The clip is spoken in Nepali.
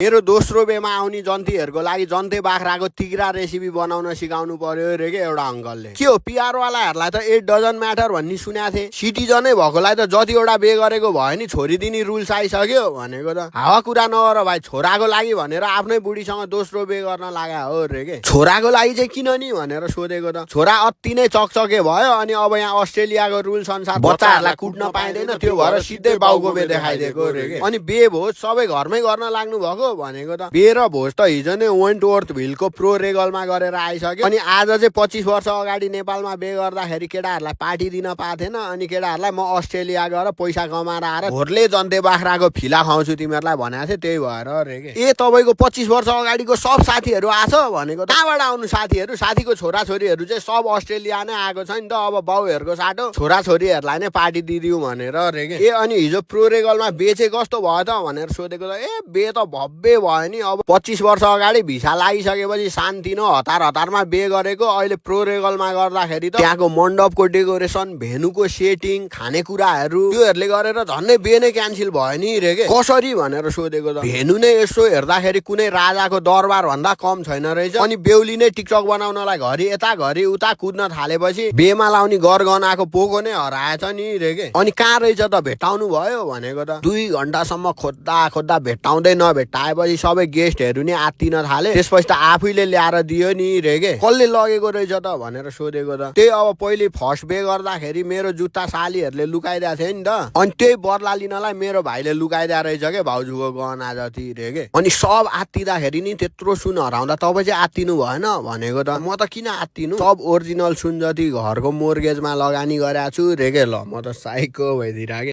मेरो दोस्रो बेमा आउने जन्तीहरूको लागि जन्ते बाख्राको तिग्रा रेसिपी बनाउन सिकाउनु पर्यो रे के एउटा अङ्कलले। के हो पिआर वालाहरूलाई त 8 डजन म्याटर भन्ने सुनेको थिएँ। सिटिजनै भएकोलाई त जतिवटा बे गरेको भयो नि छोरी दिने रुल्स आइसक्यो भनेको त हावा कुरा नगर भाइ। छोराको लागि भनेर आफ्नै बुढीसँग दोस्रो बे गर्न लाग्यो हो रे के। छोराको लागि चाहिँ किन नि भनेर सोधेको त छोरा अति नै चकचके भयो। अनि अब यहाँ अस्ट्रेलियाको रुल्स अनुसार बच्चाहरूलाई कुट्न पाइँदैन, त्यो भएर सिधै बाउको बे देखाइदिएको रे के। अनि बे भोज सबै घरमै गर्न लाग्नु भएको भनेको त। बे र भोज त हिजो नै वेन्टवर्थ भिलको प्रो रेगलमा गरेर आइसक्यो। अनि आज चाहिँ 25 वर्ष अगाडि नेपालमा बे गर्दाखेरि केटाहरूलाई पार्टी दिन पाएको थिएन। अनि केटाहरूलाई म अस्ट्रेलिया गएर पैसा कमाएर आएर घोरले जन्ते बाख्राको फिला खुवाउँछु तिमीहरूलाई भनेको थिएँ, त्यही भएर रे के। ए तपाईँको 25 वर्ष अगाडिको सब साथीहरू आछ भनेको कहाँबाट आउनु साथीहरू? साथीको छोराछोरीहरू चाहिँ सब अस्ट्रेलिया नै आएको छ नि त। अब बाउहरूको साटो छोराछोरीहरूलाई नै पार्टी दिदिउँ भनेर रे के। ए अनि हिजो प्रो रेगलमा बे चाहिँ कस्तो भयो त भनेर सोधेको त। ए बे त भव्य भयो नि। अब 25 वर्ष अगाडि भिसा लागिसकेपछि सान्तिनो हतारमा बे गरेको। अहिले प्रो रेगलमा गर्दाखेरि त त्यहाँको मण्डपको डेकोरेसन, भेनुको सेटिङ, खानेकुराहरू त्योहरूले गरेर झन्डै बे नै क्यान्सल भयो नि रे के। कसरी भनेर सोधेको त। भेनु नै यसो हेर्दाखेरि कुनै राजाको दरबार भन्दा कम छैन रहेछ। अनि बेहुली नै टिकटक बनाउनलाई घरि यता घरि उता कुद्न थालेपछि बेमा लाउने गरगहनाको पोको नै हराएछ नि रे के। अनि कहाँ रहेछ त भेटाउनु भयो भनेको त। 2 घण्टासम्म खोज्दा भेटाउँदै नभेटाएपछि सबै गेस्टहरू नि आत्तिन थाले। त्यसपछि त आफैले ल्याएर दियो नि रे के। कसले लगेको रहेछ त भनेर सोधेको त। त्यही अब पहिले फर्स्ट बे गर्दाखेरि मेरो जुत्ता सालीहरूले लुकाइदिएको थियो नि त। अनि त्यही बदला लिनलाई मेरो भाइले लुकाइदिएको रहेछ के भाउजूको गहना जति रे के। अनि सब आत्तिँदाखेरि नि त्यत्रो सुन हराउँदा तपाईँ चाहिँ आत्तिनु भएन भनेको त। म त किन आत्तिनु, सब ओरिजिनल सुन जति घरको मोर्गेजमा लगानी गरेको छु रे के। ल म त साइको भइदिएर के।